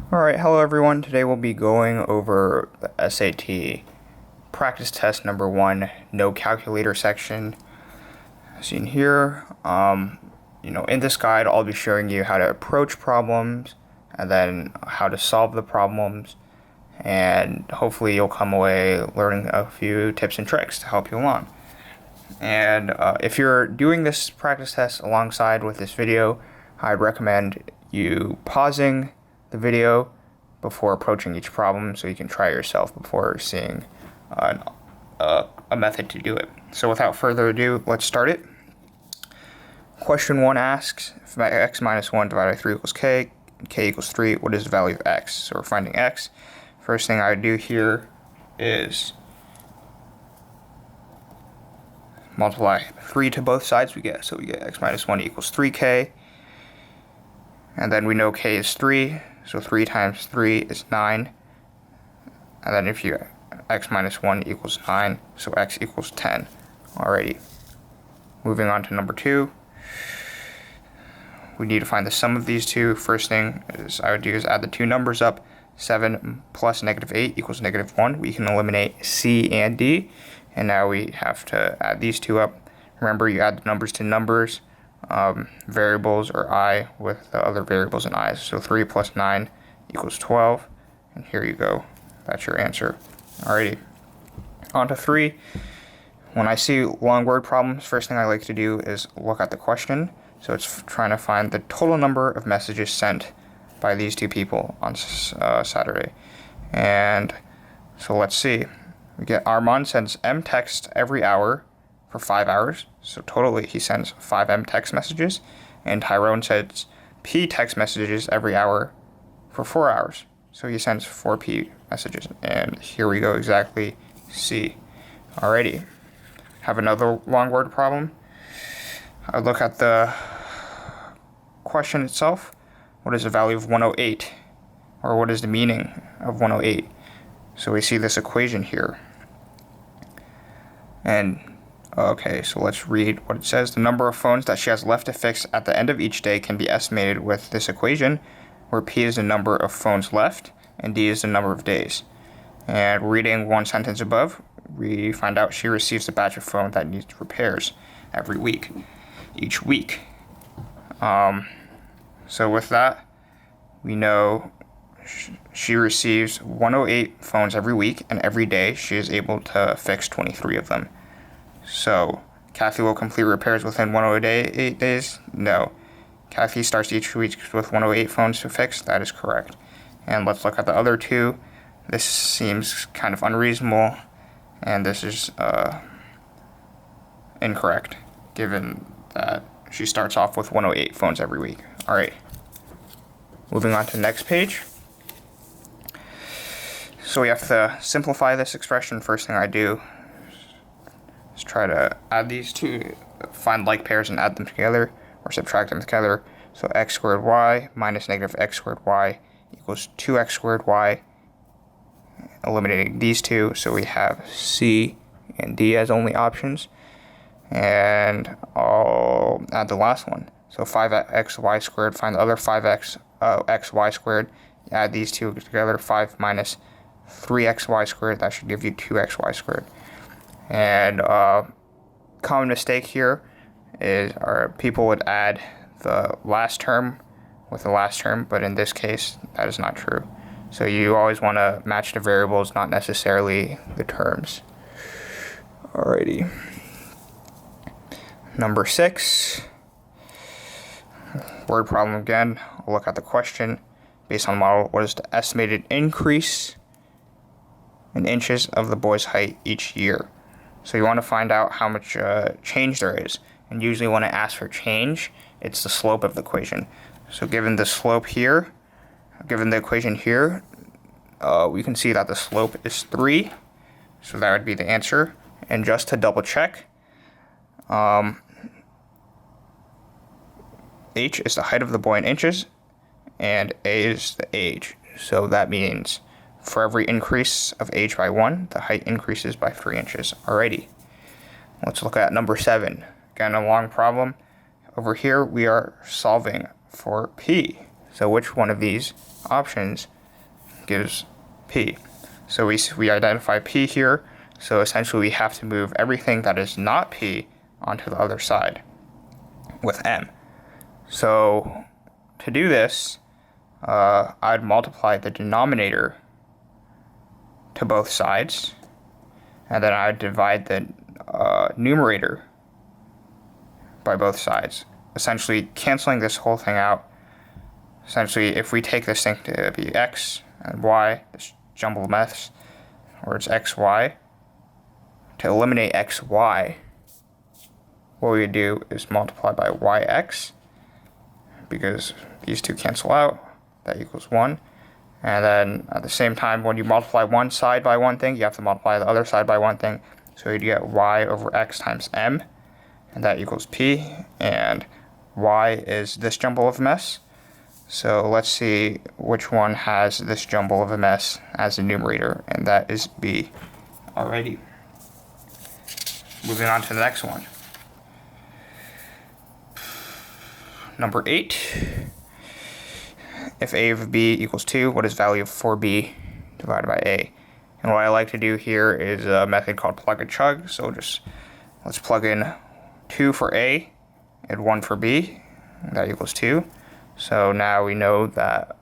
Alright, hello everyone. Today we'll be going over the SAT practice test number 1, no calculator section. As seen here, in this guide I'll be showing you how to approach problems and then how to solve the problems, and hopefully you'll come away learning a few tips and tricks to help you along. And if you're doing this practice test alongside with this video, I'd recommend you pausing the video before approaching each problem so you can try yourself before seeing a method to do it. So without further ado, let's start it. Question 1 asks, if x minus 1 divided by 3 equals k equals 3, what is the value of x? So we're finding x. First thing I would do here is multiply 3 to both sides. We get x minus 1 equals 3k. And then we know k is 3, so 3 times 3 is 9. And then if you x minus 1 equals 9, so x equals 10. Alrighty. Moving on to number 2. We need to find the sum of these two. First thing I would do is add the two numbers up. 7 plus negative 8 equals negative 1. We can eliminate c and d. And now we have to add these two up. Remember, you add the numbers to numbers. Variables or I with the other variables in I. So 3 plus 9 equals 12. And here you go. That's your answer. Alrighty. On to 3. When I see long word problems, first thing I like to do is look at the question. So it's trying to find the total number of messages sent by these two people on Saturday. And so let's see. We get Armand sends M text every hour for 5 hours. So totally he sends 5 M text messages. And Tyrone sends P text messages every hour for 4 hours. So he sends 4 P messages. And here we go, exactly C. Alrighty. Have another long word problem. I look at the question itself. What is the value of 108? Or what is the meaning of 108? So we see this equation here. And okay, so let's read what it says. The number of phones that she has left to fix at the end of each day can be estimated with this equation, where P is the number of phones left and D is the number of days. And reading one sentence above, we find out she receives a batch of phone that needs repairs every week, each week. So with that, we know she receives 108 phones every week, and every day she is able to fix 23 of them. So, Kathy will complete repairs within 108 days? No. Kathy starts each week with 108 phones to fix? That is correct. And let's look at the other two. This seems kind of unreasonable, and this is incorrect, given that she starts off with 108 phones every week. Alright. Moving on to the next page. So we have to simplify this expression. First thing I do is try to add these two, find like pairs and add them together, or subtract them together. So x squared y minus negative x squared y equals 2x squared y. Eliminating these two, so we have c and d as only options. And I'll add the last one. So 5xy squared, find the other 5xy squared. Add these two together, 5 minus 3xy squared, that should give you 2xy squared. And common mistake here is people would add the last term with the last term, but in this case, that is not true. So you always want to match the variables, not necessarily the terms. Alrighty. Number 6. Word problem again. We'll look at the question. Based on the model, what is the estimated increase in inches of the boy's height each year? So you want to find out how much change there is. And usually when I ask for change, it's the slope of the equation. So given the slope here, given the equation here, we can see that the slope is 3. So that would be the answer. And just to double check, h is the height of the boy in inches, and a is the age. So that means for every increase of age by 1, the height increases by 3 inches. Alrighty. Let's look at number 7. Again, a long problem. Over here, we are solving for p. So which one of these options gives P. So we identify P here, so essentially we have to move everything that is not P onto the other side with M. So to do this, I'd multiply the denominator to both sides, and then I'd divide the numerator by both sides, essentially canceling this whole thing out. Essentially, if we take this thing to be x and y, this jumbled mess, or it's xy, to eliminate xy, what we would do is multiply by yx, because these two cancel out, that equals 1. And then at the same time, when you multiply one side by one thing, you have to multiply the other side by one thing. So you'd get y over x times m, and that equals p, and y is this jumble of a mess. So let's see which one has this jumble of a mess as a numerator, and that is b. Alrighty. Moving on to the next one. Number 8. If a of b equals 2, what is value of 4b divided by a? And what I like to do here is a method called plug and chug. So let's plug in 2 for a and 1 for b. That equals 2. So now we know that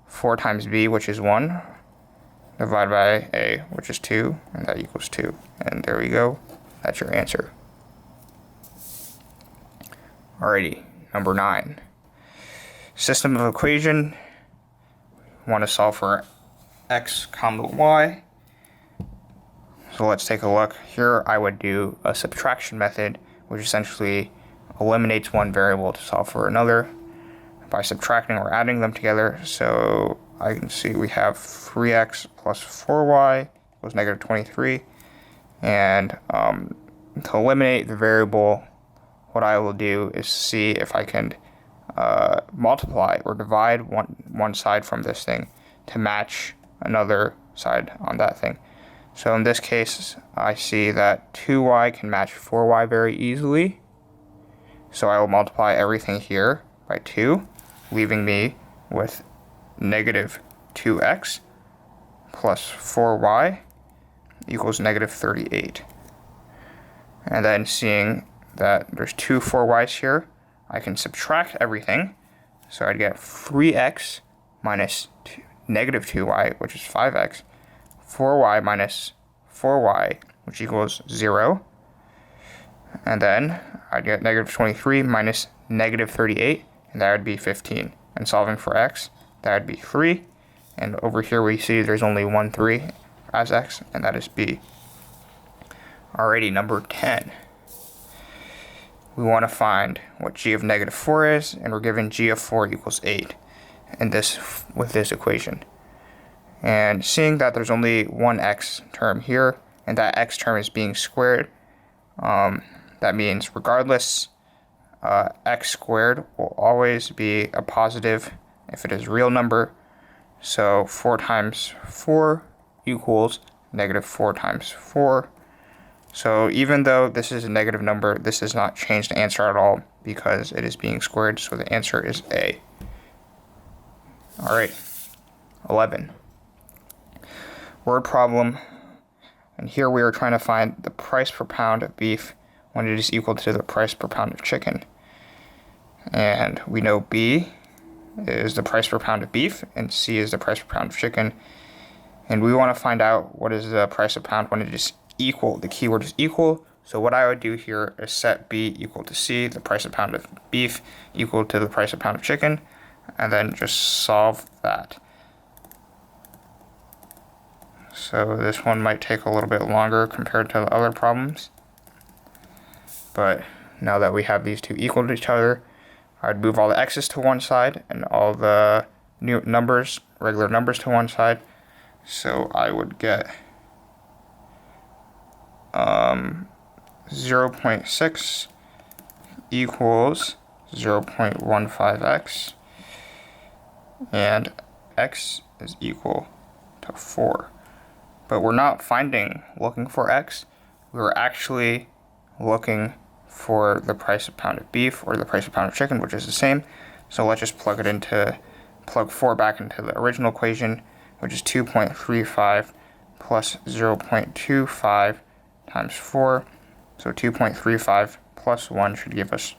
4 times b, which is 1, divided by a, which is 2, and that equals 2. And there we go. That's your answer. Alrighty, number 9. System of equation. Want to solve for x comma y. So let's take a look. Here I would do a subtraction method, which essentially eliminates one variable to solve for another by subtracting or adding them together. So I can see we have 3x plus 4y equals negative 23. And to eliminate the variable, what I will do is see if I can multiply or divide one side from this thing to match another side on that thing. So in this case, I see that 2y can match 4y very easily. So I will multiply everything here by 2, leaving me with negative 2x plus 4y equals negative 38. And then seeing that there's two 4y's here, I can subtract everything. So I'd get 3x minus negative 2y, which is 5x, 4y minus 4y, which equals 0. And then I'd get negative 23 minus negative 38, and that would be 15. And solving for x, that would be 3. And over here we see there's only one 3 as x, and that is b. Alrighty, number 10. We want to find what g of negative 4 is, and we're given g of 4 equals 8 with this equation. And seeing that there's only one x term here, and that x term is being squared, that means regardless, x squared will always be a positive if it is a real number. So 4 times 4 equals negative 4 times 4. So even though this is a negative number, this does not change the answer at all because it is being squared, so the answer is A. Alright, 11. Word problem. And here we are trying to find the price per pound of beef when it is equal to the price per pound of chicken. And we know B is the price per pound of beef, and C is the price per pound of chicken. And we want to find out what is the price per pound when it is equal. The keyword is equal. So what I would do here is set B equal to C, the price per pound of beef equal to the price per pound of chicken, and then just solve that. So this one might take a little bit longer compared to the other problems. But now that we have these two equal to each other, I'd move all the x's to one side and all the new numbers, regular numbers, to one side. So I would get 0.6 equals 0.15x, and x is equal to 4. But we're not looking for x. We were actually looking for the price per pound of beef or the price per pound of chicken, which is the same. So let's just plug plug 4 back into the original equation, which is 2.35 plus 0.25 times 4. So 2.35 plus 1 should give us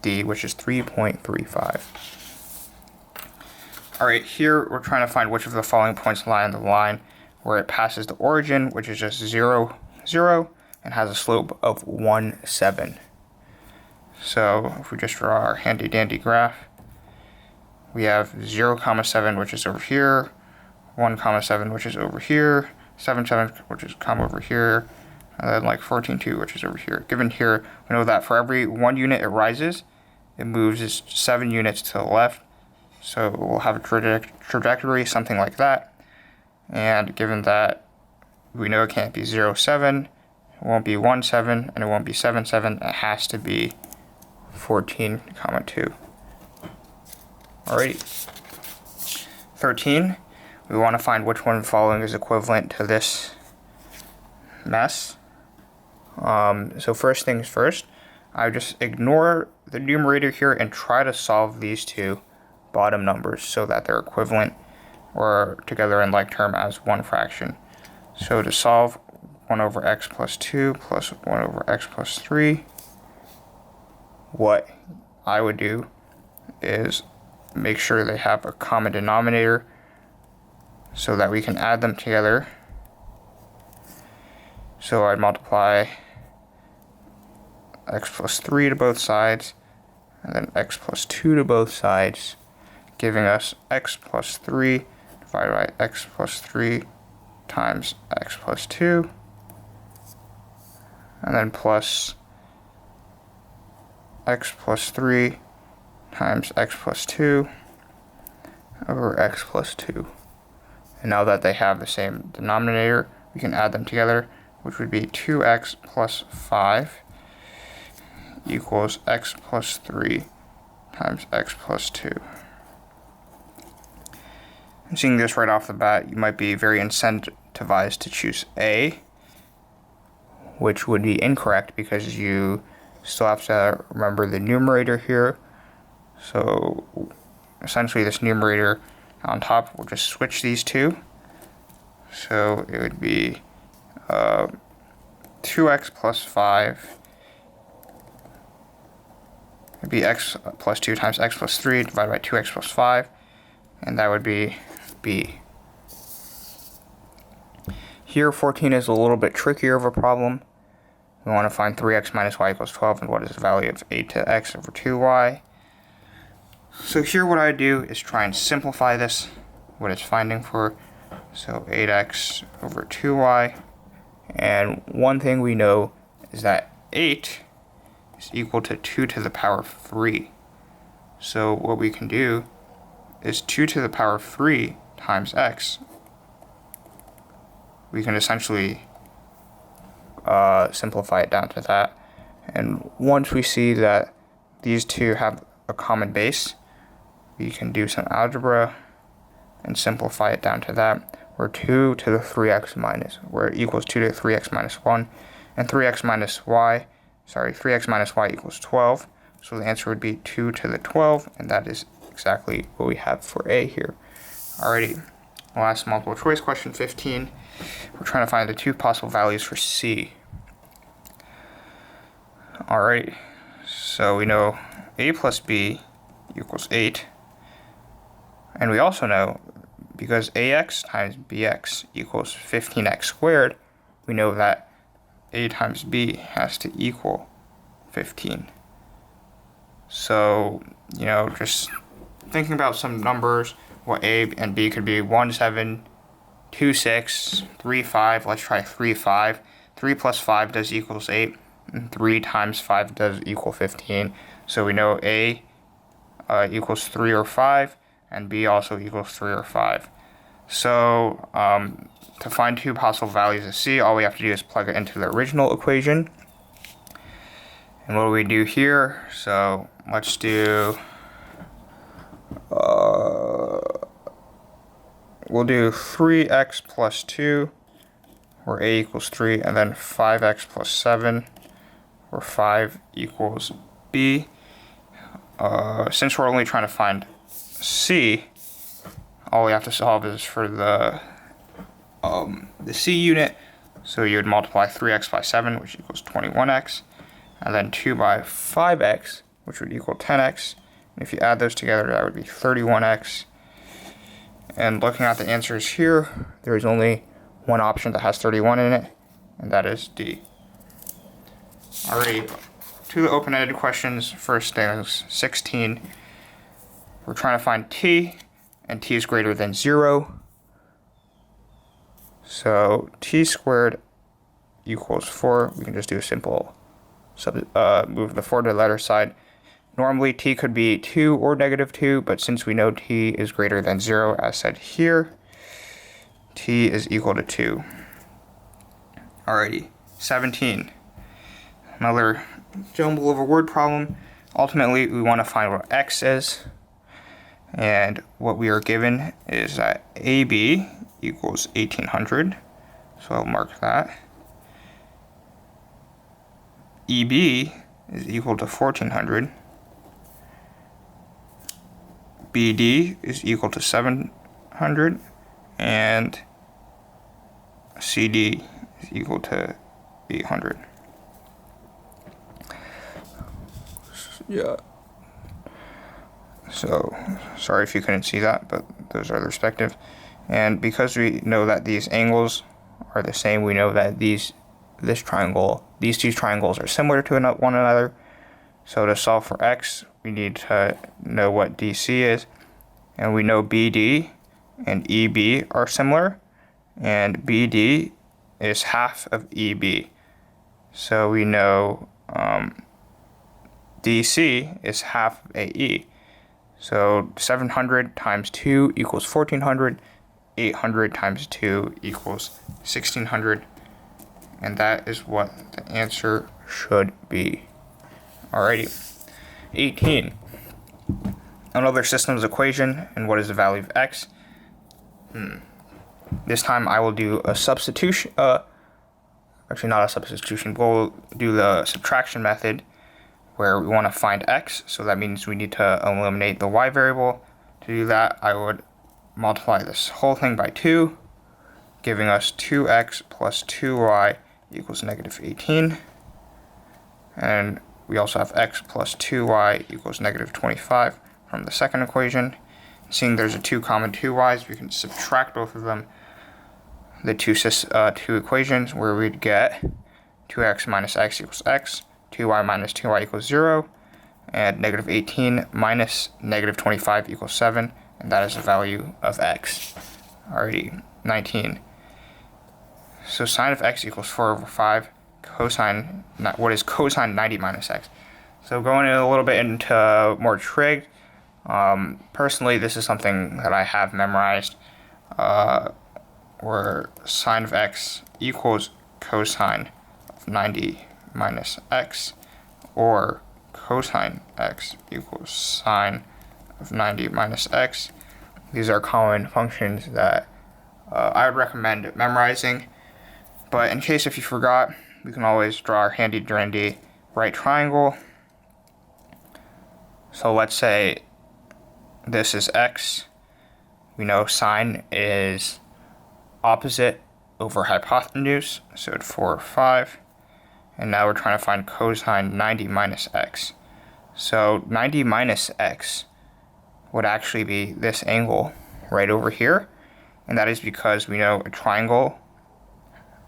D, which is 3.35. Alright, here we're trying to find which of the following points lie on the line where it passes the origin, which is just 0, 0, and has a slope of 1, 7. So if we just draw our handy dandy graph, we have 0, 7, which is over here, 1, 7, which is over here, 7, 7, which is over here, and then like 14, 2, which is over here. Given here, we know that for every 1 unit it rises, it moves 7 units to the left. So we'll have a trajectory, something like that. And given that we know it can't be 0, 7, it won't be 1, 7, and it won't be 7, 7, it has to be 14, 2. Alrighty. 13, we want to find which one of the following is equivalent to this mess. So first things first, I would just ignore the numerator here and try to solve these two bottom numbers so that they're equivalent or together in like term as one fraction. So to solve 1 over x plus 2 plus 1 over x plus 3, what I would do is make sure they have a common denominator so that we can add them together. So I'd multiply x plus 3 to both sides, and then x plus 2 to both sides, giving us x plus 3 divided by x plus 3 times x plus 2, and then plus x plus 3 times x plus 2 over x plus 2. And now that they have the same denominator, we can add them together, which would be 2x plus 5 equals x plus 3 times x plus 2. And seeing this right off the bat, you might be very incentivized to choose A, which would be incorrect because you still have to remember the numerator here. So essentially this numerator on top, we'll just switch these two. So it would be 2x plus 5. It would be x plus 2 times x plus 3 divided by 2x plus 5. And that would be B. Here 14 is a little bit trickier of a problem. We want to find 3x minus y equals 12, and what is the value of 8 to x over 2y. So here what I do is try and simplify this, what it's finding for. So 8x over 2y. And one thing we know is that 8 is equal to 2 to the power 3. So what we can do is 2 to the power 3 times x. We can essentially simplify it down to that. And once we see that these two have a common base, we can do some algebra and simplify it down to that, where 2 to the 3x minus, where it equals 2 to the 3x minus 1, and 3x minus y equals 12. So the answer would be 2 to the 12, and that is exactly what we have for A here. Alrighty, last multiple choice question 15. We're trying to find the two possible values for C. Alright, so we know A plus B equals 8. And we also know, because AX times BX equals 15x squared, we know that A times B has to equal 15. So, just thinking about some numbers, what A and B could be: 1, 7, 2, 6, 3, 5. Let's try 3, 5. 3 plus 5 does equals 8, and 3 times 5 does equal 15. So we know A equals 3 or 5, and B also equals 3 or 5. So to find two possible values of C, all we have to do is plug it into the original equation. And what do we do here? So let's do, we'll do 3x plus 2, where A equals 3, and then 5x plus 7, where 5 equals B. Since we're only trying to find C, all we have to solve is for the C unit. So you would multiply 3x by 7, which equals 21x, and then 2 by 5x, which would equal 10x. And if you add those together, that would be 31x. And looking at the answers here, there is only one option that has 31 in it, and that is D. Alrighty, to the open-ended questions. First thing is 16. We're trying to find t, and t is greater than 0. So t squared equals 4. We can just do a simple move the 4 to the other side. Normally t could be 2 or -2, but since we know t is greater than 0, as said here, t is equal to 2. Alrighty, 17. Another jumble of a word problem. Ultimately, we want to find what x is, and what we are given is that AB equals 1800, so I'll mark that. EB is equal to 1400. BD is equal to 700, and CD is equal to 800. Yeah. So, sorry if you couldn't see that, but those are the respective. And because we know that these angles are the same, we know that these two triangles are similar to one another. So to solve for x, we need to know what DC is, and we know BD and EB are similar, and BD is half of EB. So we know DC is half of AE. So 700 times 2 equals 1400, 800 times 2 equals 1600, and that is what the answer should be. Alrighty. 18. Another systems equation, and what is the value of x? This time I will do a substitution, actually not a substitution, we'll do the subtraction method, where we want to find x, so that means we need to eliminate the y variable. To do that, I would multiply this whole thing by 2, giving us 2x plus 2y equals -18. And we also have x plus 2y equals -25 from the second equation. Seeing there's a 2 common 2y's, we can subtract both of them, the two equations, where we'd get 2x minus x equals x, 2y minus 2y equals 0, and -18 minus -25 equals 7, and that is the value of x. Alrighty, 19. So sine of x equals 4/5. Cosine, what is cosine 90 minus x? So going in a little bit into more trig, personally this is something that I have memorized, where sine of x equals cosine of 90 minus x, or cosine x equals sine of 90 minus x. These are common functions that I would recommend memorizing, but in case if you forgot, we can always draw our handy dandy right triangle. So let's say this is x. We know sine is opposite over hypotenuse, so it's 4/5. And now we're trying to find cosine 90 minus x. So 90 minus x would actually be this angle right over here, and that is because we know a triangle,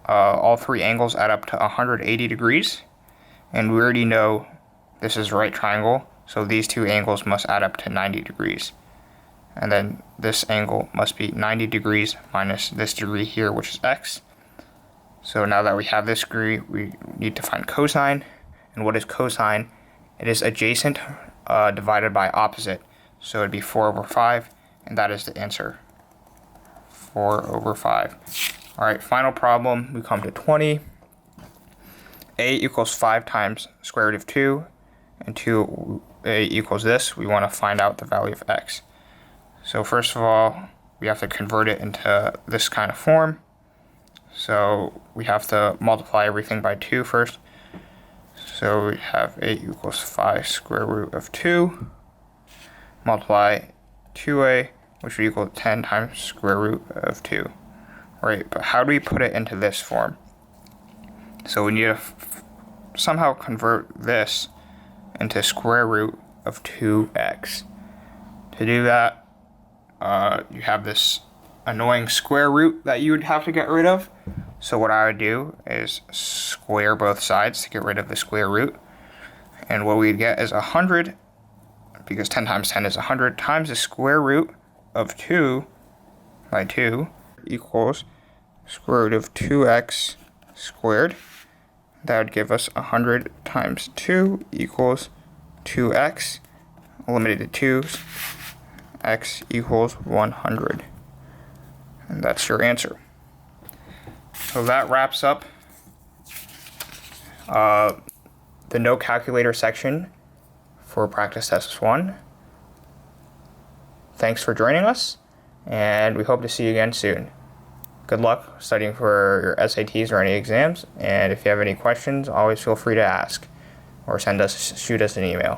all three angles add up to 180 degrees, and we already know this is a right triangle, so these two angles must add up to 90 degrees. And then this angle must be 90 degrees minus this degree here, which is x. So now that we have this degree, we need to find cosine. And what is cosine? It is adjacent divided by opposite. So it'd be 4/5, and that is the answer. 4/5. Alright, final problem, we come to 20. A equals 5 times square root of 2, and 2a equals this. We want to find out the value of x. So first of all, we have to convert it into this kind of form. So we have to multiply everything by 2 first. So we have a equals 5 square root of 2. Multiply 2a which would equal 10 times square root of 2. Right, but how do we put it into this form? So we need to somehow convert this into square root of 2x. To do that, you have this annoying square root that you would have to get rid of. So what I would do is square both sides to get rid of the square root. And what we'd get is 100, because 10 times 10 is 100, times the square root of 2 by 2 equals square root of 2x squared. That would give us 100 times 2 equals 2x. Eliminate the 2's. X equals 100. And that's your answer. So that wraps up the no calculator section for practice test 1. Thanks for joining us, and we hope to see you again soon. Good luck studying for your SATs or any exams, and if you have any questions, always feel free to ask or shoot us an email.